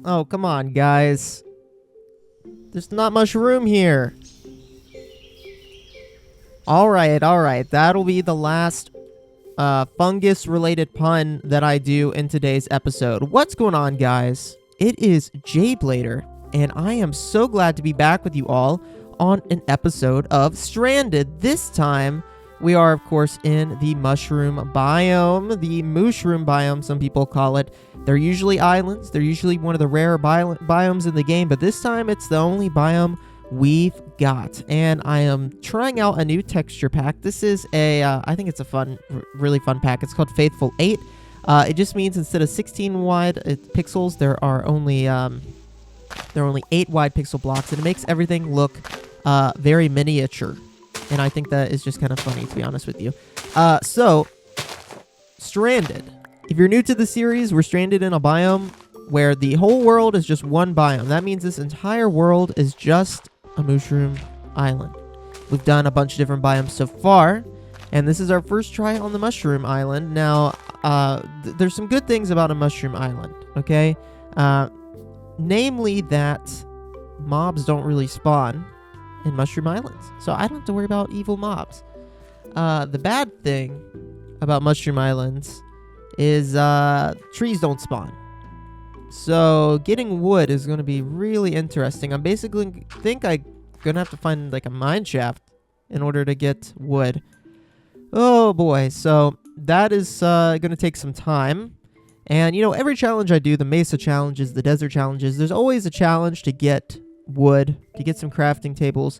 Oh, come on, guys. There's not much room here. Alright. That'll be the last fungus-related pun that I do in today's episode. What's going on, guys? It is jblader, and I am so glad to be back with you all on an episode of Stranded. This time, we are, of course, in the mushroom biome, the mooshroom biome, some people call it. They're usually islands. They're usually one of the rare biomes in the game, but this time it's the only biome we've got. And I am trying out a new texture pack. This is I think it's a really fun pack. It's called Faithful 8. It just means instead of 16 wide pixels, there are only 8 wide pixel blocks, and it makes everything look very miniature. And I think that is just kind of funny, to be honest with you. So, Stranded. If you're new to the series, we're stranded in a biome where the whole world is just one biome. That means this entire world is just a mushroom island. We've done a bunch of different biomes so far, and this is our first try on the mushroom island. Now, there's some good things about a mushroom island, okay? Namely that mobs don't really spawn in mushroom islands, so I don't have to worry about evil mobs. The bad thing about mushroom islands is trees don't spawn. So getting wood is going to be really interesting. I'm basically I'm gonna have to find like a mine shaft in order to get wood. Oh boy, so that is gonna take some time. And you know, every challenge I do, the mesa challenges, the desert challenges, there's always a challenge to get wood, to get some crafting tables.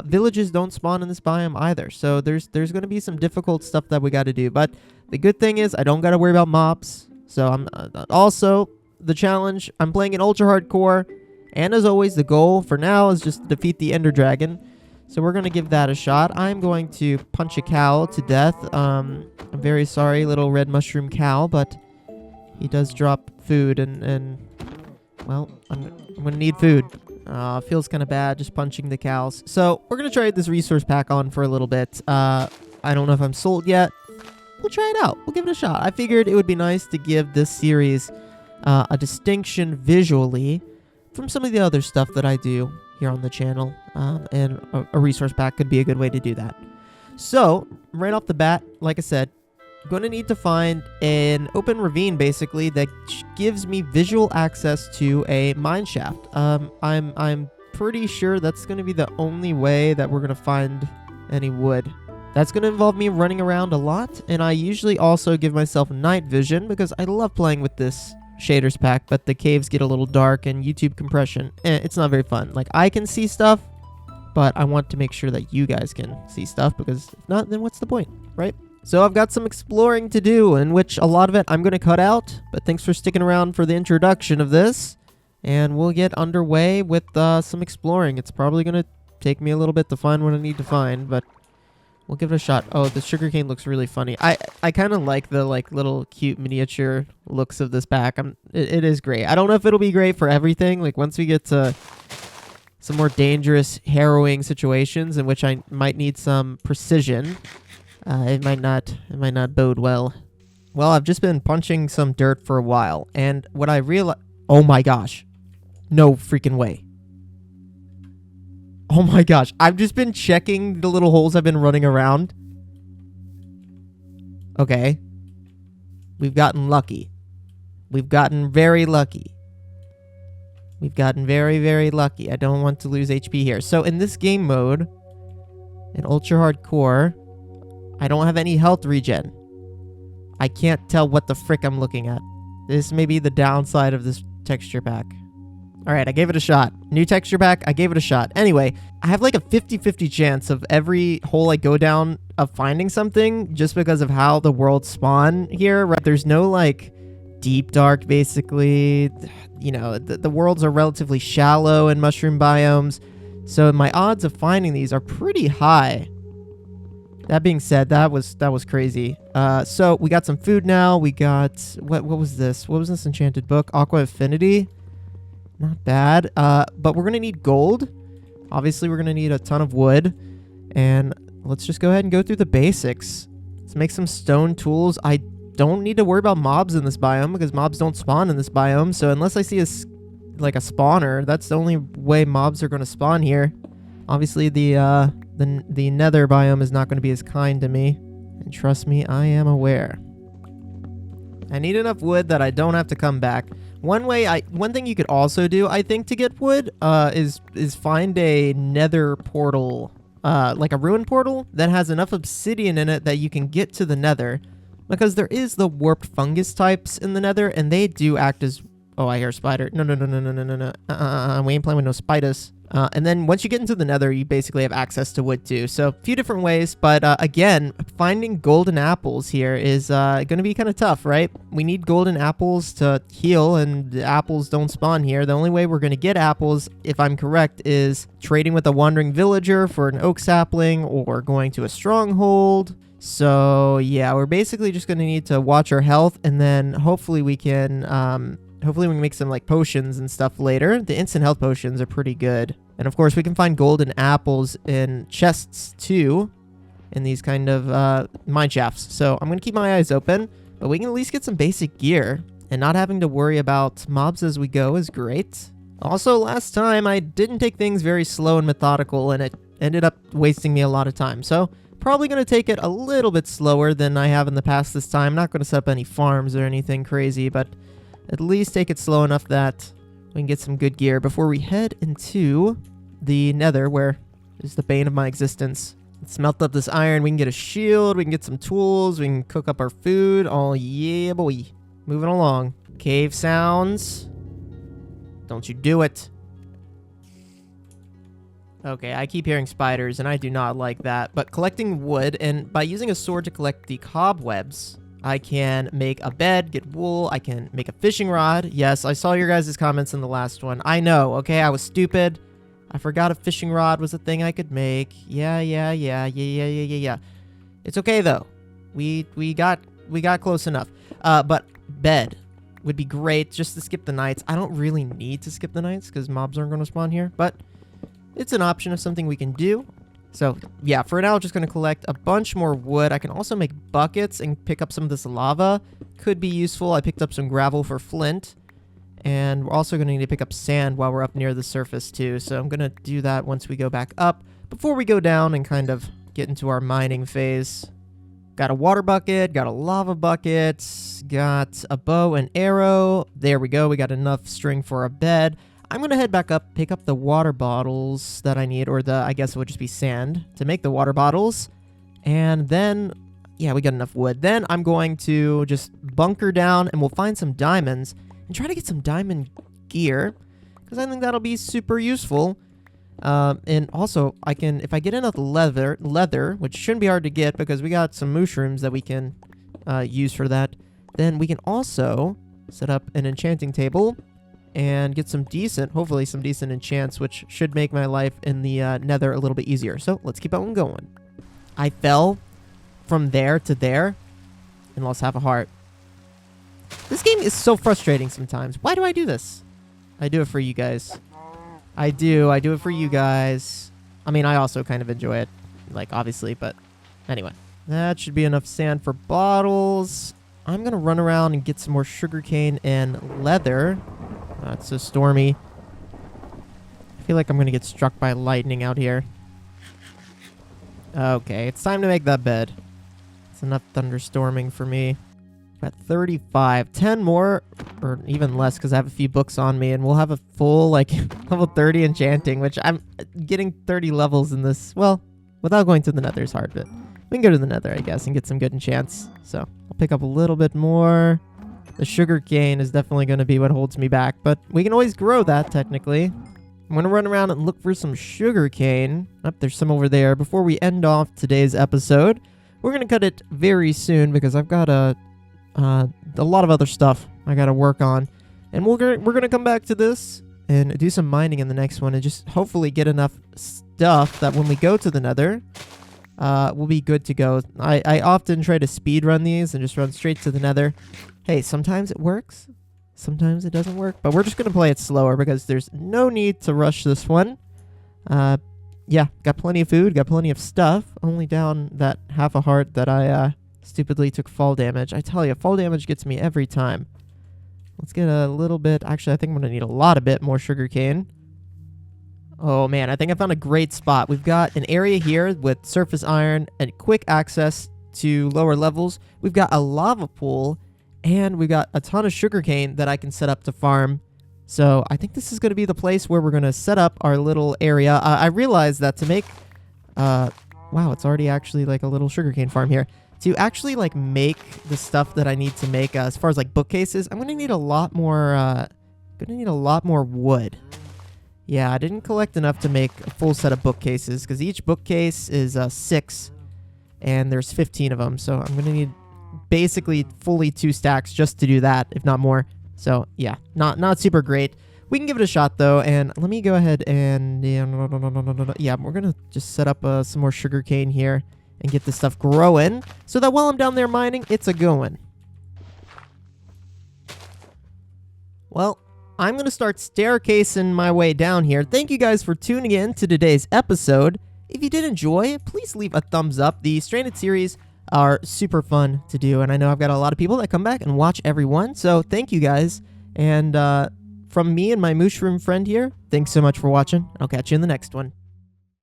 Villages don't spawn in this biome either, so there's going to be some difficult stuff that we got to do. But the good thing is I don't got to worry about mobs. So I'm also the challenge. I'm playing in ultra hardcore, and as always, the goal for now is just to defeat the Ender Dragon. So we're going to give that a shot. I'm going to punch a cow to death. I'm very sorry, little red mushroom cow, but he does drop food, and well, I'm going to need food. Feels kind of bad just punching the cows. So we're going to try this resource pack on for a little bit. I don't know if I'm sold yet. We'll try it out. We'll give it a shot. I figured it would be nice to give this series a distinction visually from some of the other stuff that I do here on the channel. And a resource pack could be a good way to do that. So, right off the bat, like I said, I'm going to need to find an open ravine, basically, that gives me visual access to a mine shaft. I'm pretty sure that's going to be the only way that we're going to find any wood. That's going to involve me running around a lot, and I usually also give myself night vision because I love playing with this shaders pack, but the caves get a little dark and YouTube compression, it's not very fun. Like, I can see stuff, but I want to make sure that you guys can see stuff, because if not, then what's the point, right? So I've got some exploring to do, in which a lot of it I'm going to cut out, but thanks for sticking around for the introduction of this, and we'll get underway with some exploring. It's probably going to take me a little bit to find what I need to find, but we'll give it a shot. Oh, the sugarcane looks really funny. I kind of like the little cute miniature looks of this pack. It is great. I don't know if it'll be great for everything. Like, once we get to some more dangerous, harrowing situations in which I might need some precision, it might not bode well. Well, I've just been punching some dirt for a while, and what I realized... Oh my gosh. No freaking way. Oh my gosh. I've just been checking the little holes I've been running around. Okay. We've gotten lucky. We've gotten very lucky. We've gotten very, very lucky. I don't want to lose HP here. So in this game mode, in ultra hardcore, I don't have any health regen. I can't tell what the frick I'm looking at. This may be the downside of this texture pack. Alright, I gave it a shot. New texture pack, I gave it a shot. Anyway, I have like a 50-50 chance of every hole I go down of finding something just because of how the worlds spawn here. Right? There's no like deep dark, basically. You know, the worlds are relatively shallow in mushroom biomes. So my odds of finding these are pretty high. That being said, that was crazy. So we got some food now. We got what was this? What was this enchanted book? Aqua Affinity. Not bad. But we're gonna need gold. Obviously, we're gonna need a ton of wood. And let's just go ahead and go through the basics. Let's make some stone tools. I don't need to worry about mobs in this biome because mobs don't spawn in this biome. So unless I see like a spawner. That's the only way mobs are going to spawn here. Obviously, the nether biome is not going to be as kind to me. And trust me, I am aware. I need enough wood that I don't have to come back. One thing you could also do, I think, to get wood, is find a nether portal, like a ruin portal that has enough obsidian in it that you can get to the nether. Because there is the warped fungus types in the nether, and they do act as... Oh, I hear a spider. No. We ain't playing with no spiders. And then once you get into the nether, you basically have access to wood too. So a few different ways, but again, finding golden apples here is going to be kind of tough, right? We need golden apples to heal, and the apples don't spawn here. The only way we're going to get apples, if I'm correct, is trading with a wandering villager for an oak sapling or going to a stronghold. So yeah, we're basically just going to need to watch our health, and then hopefully we can make some like potions and stuff later. The instant health potions are pretty good. And of course we can find golden apples in chests too, in these kind of mine shafts. So I'm going to keep my eyes open, but we can at least get some basic gear, and not having to worry about mobs as we go is great. Also, last time I didn't take things very slow and methodical, and it ended up wasting me a lot of time. So probably going to take it a little bit slower than I have in the past this time. Not going to set up any farms or anything crazy, but at least take it slow enough that we can get some good gear before we head into the nether, where is the bane of my existence. Let's melt up this iron. We can get a shield. We can get some tools. We can cook up our food. Oh, yeah, boy. Moving along. Cave sounds. Don't you do it. Okay, I keep hearing spiders, and I do not like that. But collecting wood, and by using a sword to collect the cobwebs, I can make a bed, get wool, I can make a fishing rod. Yes, I saw your guys' comments in the last one. I know, okay, I was stupid. I forgot a fishing rod was a thing I could make. Yeah. It's okay, though. We got close enough. But bed would be great just to skip the nights. I don't really need to skip the nights because mobs aren't going to spawn here, but it's an option of something we can do. So, yeah, for now, I'm just going to collect a bunch more wood. I can also make buckets and pick up some of this lava. Could be useful. I picked up some gravel for flint. And we're also going to need to pick up sand while we're up near the surface, too. So I'm going to do that once we go back up, before we go down and kind of get into our mining phase. Got a water bucket, got a lava bucket, got a bow and arrow. There we go. We got enough string for a bed. I'm going to head back up, pick up the water bottles that I need, or I guess it would just be sand to make the water bottles. And then, yeah, we got enough wood. Then I'm going to just bunker down, and we'll find some diamonds and try to get some diamond gear, because I think that'll be super useful. And also, if I get enough leather, which shouldn't be hard to get because we got some mushrooms that we can use for that, then we can also set up an enchanting table and get hopefully some decent enchants, which should make my life in the nether a little bit easier. So let's keep on going. I fell from there to there and lost half a heart. This game is so frustrating sometimes. Why do I do this? I do it for you guys. I do it for you guys. I mean, I also kind of enjoy it, like, obviously, but anyway. That should be enough sand for bottles. I'm going to run around and get some more sugarcane and leather. It's so stormy. I feel like I'm going to get struck by lightning out here. Okay, it's time to make that bed. It's enough thunderstorming for me. Got 35. 10 more, or even less, because I have a few books on me, and we'll have a full, like, level 30 enchanting, which I'm getting 30 levels in this. Well, without going to the nether is hard, but we can go to the nether, I guess, and get some good enchants. So I'll pick up a little bit more. The sugar cane is definitely going to be what holds me back, but we can always grow that, technically. I'm going to run around and look for some sugar cane. Oh, there's some over there. Before we end off today's episode, we're going to cut it very soon because I've got a lot of other stuff I got to work on. And we're going to come back to this and do some mining in the next one and just hopefully get enough stuff that when we go to the nether, we'll be good to go. I often try to speed run these and just run straight to the nether. Hey, sometimes it works, sometimes it doesn't work, but we're just going to play it slower because there's no need to rush this one. Yeah, got plenty of food, got plenty of stuff, only down that half a heart that I stupidly took fall damage. I tell you, fall damage gets me every time. Let's get a little bit. Actually, I think I'm going to need a lot of bit more sugarcane. Oh, man. I think I found a great spot. We've got an area here with surface iron and quick access to lower levels. We've got a lava pool, and we've got a ton of sugarcane that I can set up to farm. So I think this is going to be the place where we're going to set up our little area. I realized that to make... wow, it's already actually like a little sugarcane farm here. To actually like make the stuff that I need to make as far as like bookcases, I'm going to need a lot more wood. Yeah, I didn't collect enough to make a full set of bookcases because each bookcase is 6 and there's 15 of them. So I'm going to need basically fully 2 stacks just to do that, if not more. So yeah, not super great. We can give it a shot though, and let me go ahead and yeah, we're gonna just set up some more sugarcane here and get this stuff growing so that while I'm down there mining, it's a going. Well, I'm gonna start staircasing my way down here. Thank you guys for tuning in to today's episode. If you did enjoy, please leave a thumbs up. The Stranded series are super fun to do, and I know I've got a lot of people that come back and watch every one, so thank you guys. And from me and my mushroom friend here, thanks so much for watching. I'll catch you in the next one.